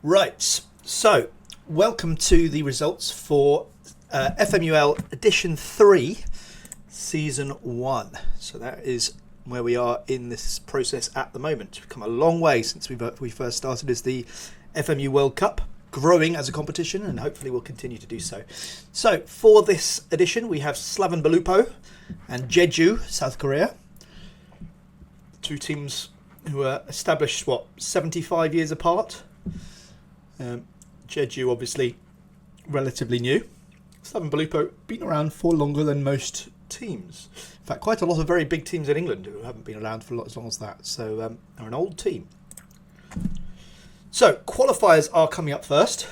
Right, so welcome to the results for FMUL Edition 3, Season 1. So that is where we are in this process at the moment. We've come a long way since we first started as the FMU World Cup, growing as a competition, and hopefully will continue to do so. So for this edition, we have Slaven Belupo and Jeju, South Korea. Two teams who are established, 75 years apart. Jeju obviously relatively new. Slaven Belupo been around for longer than most teams. In fact, quite a lot of very big teams in England who haven't been around for as long as that. So they're an old team. So qualifiers are coming up first.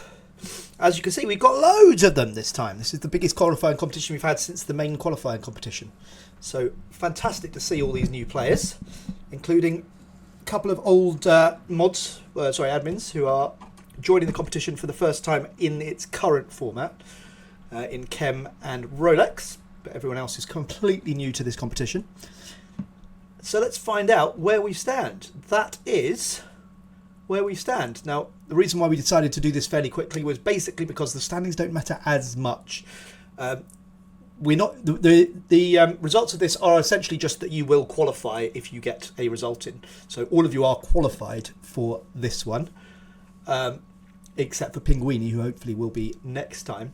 As you can see, we've got loads of them this time. This is the biggest qualifying competition we've had since the main qualifying competition. So fantastic to see all these new players, including a couple of old admins who are joining the competition for the first time in its current format, in Chem and Rolex, but everyone else is completely new to this competition. So let's find out where we stand. That is where we stand. Now, the reason why we decided to do this fairly quickly was basically because the standings don't matter as much. We're not the results of this are essentially just that you will qualify if you get a result in. So all of you are qualified for this one. Except for Pinguini, who hopefully will be next time.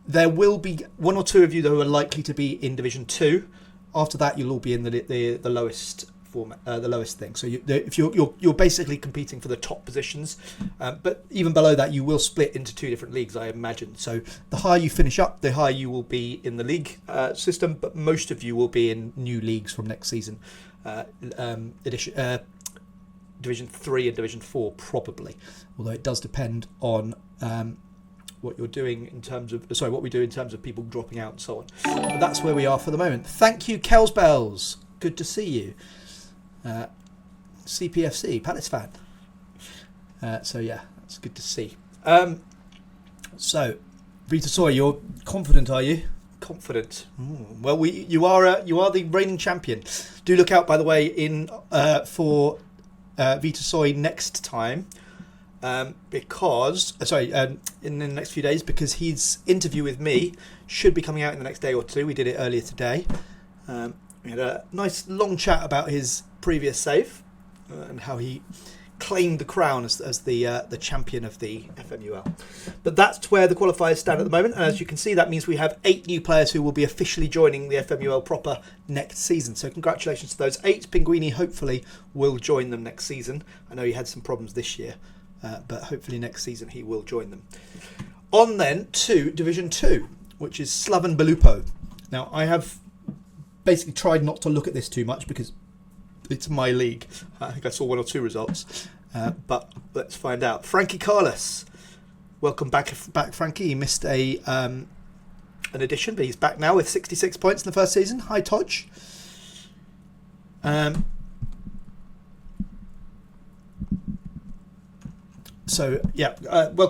There will be one or two of you who are likely to be in Division 2. After that, you'll all be in the lowest format, the lowest thing. So if you're basically competing for the top positions, but even below that, you will split into two different leagues, I imagine. So the higher you finish up, the higher you will be in the league system. But most of you will be in new leagues from next season. Division 3 and Division 4 probably, although it does depend on what you're doing in terms of what we do in terms of people dropping out and so on. But that's where we are for the moment. Thank you, Kelsbells. Good to see you. CPFC, Palace fan. So yeah, that's good to see. So, Vita Soy, you're confident, are you? Confident. Well, you are the reigning champion. Do look out, by the way, for Vita Soy next time, in the next few days, because his interview with me should be coming out in the next day or two. We did it earlier today. We had a nice long chat about his previous save and how he claimed the crown as the champion of the FMUL. But that's where the qualifiers stand at the moment, and as you can see, that means we have 8 new players who will be officially joining the FMUL proper next season. So congratulations to those 8. Pinguini hopefully will join them next season. I know he had some problems this year, but hopefully next season he will join them. On then to Division 2, which is Slaven Belupo. Now, I have basically tried not to look at this too much because it's my league. I think I saw 1 or 2 results, but let's find out. Frankie Carlos, welcome back, Frankie. He missed an edition, but he's back now with 66 points in the first season. Hi, Todge. Welcome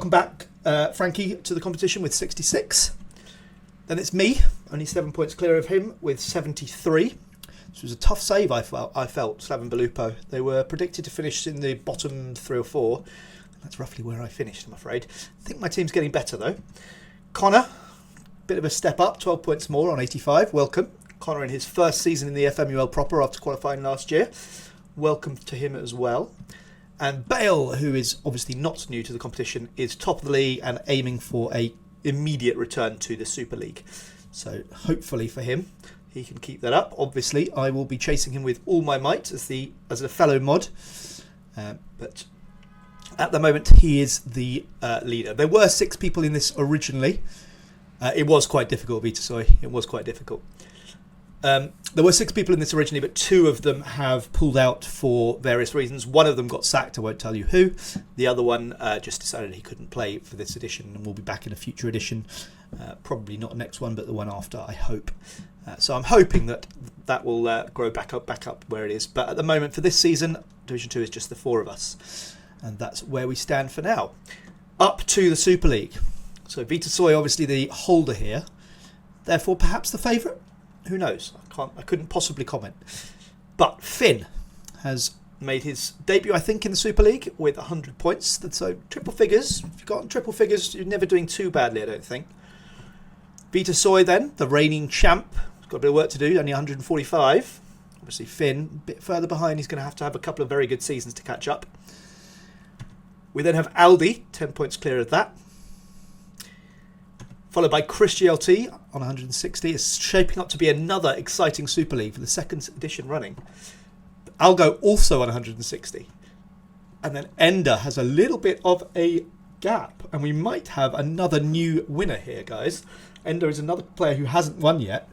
back, Frankie, to the competition with 66. Then it's me, only 7 points clear of him with 73. This was a tough save, I felt, Slaven Belupo. They were predicted to finish in the bottom 3 or 4. That's roughly where I finished, I'm afraid. I think my team's getting better, though. Connor, bit of a step up, 12 points more on 85. Welcome. Connor in his first season in the FMUL proper after qualifying last year. Welcome to him as well. And Bale, who is obviously not new to the competition, is top of the league and aiming for a immediate return to the Super League. So hopefully for him, he can keep that up. Obviously, I will be chasing him with all my might as a fellow mod. But at the moment, he is the leader. There were 6 people in this originally. It was quite difficult, Vita Soy. It was quite difficult. There were 6 people in this originally, but 2 of them have pulled out for various reasons. One of them got sacked. I won't tell you who. The other one just decided he couldn't play for this edition and will be back in a future edition. Probably not the next one, but the one after, I hope. So I'm hoping that will grow back up where it is. But at the moment, for this season, Division 2 is just the 4 of us. And that's where we stand for now. Up to the Super League. So Vita Soy, obviously the holder here. Therefore, perhaps the favourite. Who knows? I couldn't possibly comment. But Finn has made his debut, I think, in the Super League with 100 points. So triple figures. If you've got triple figures, you're never doing too badly, I don't think. Vita Soy then, the reigning champ. He's got a bit of work to do, only 145. Obviously Finn, a bit further behind. He's going to have a couple of very good seasons to catch up. We then have Aldi, 10 points clear of that. Followed by Chris GLT on 160. It's shaping up to be another exciting Super League for the second edition running. Algo also on 160. And then Ender has a little bit of a gap. And we might have another new winner here, guys. Ender is another player who hasn't won yet.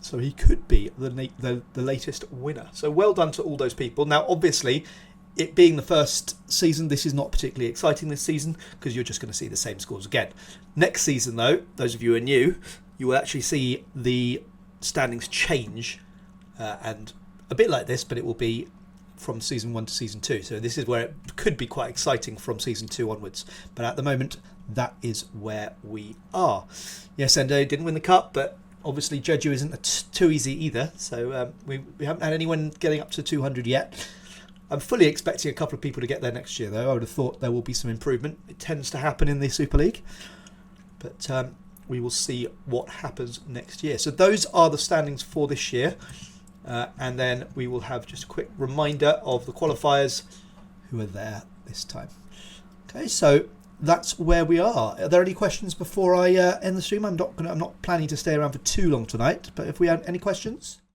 So he could be the latest winner. So well done to all those people. Now, obviously, it being the first season, this is not particularly exciting this season because you're just going to see the same scores again. Next season, though, those of you who are new, you will actually see the standings change and a bit like this, but it will be from season 1 to season 2. So this is where it could be quite exciting from season 2 onwards. But at the moment, that is where we are. Yes, Endo didn't win the cup, but obviously Jeju isn't too easy either. So we haven't had anyone getting up to 200 yet. I'm fully expecting a couple of people to get there next year, though. I would have thought there will be some improvement. It tends to happen in the Super League. But we will see what happens next year. So those are the standings for this year. And then we will have just a quick reminder of the qualifiers who are there this time. Okay, so that's where we are. Are there any questions before I end the stream? I'm not planning to stay around for too long tonight. But if we have any questions?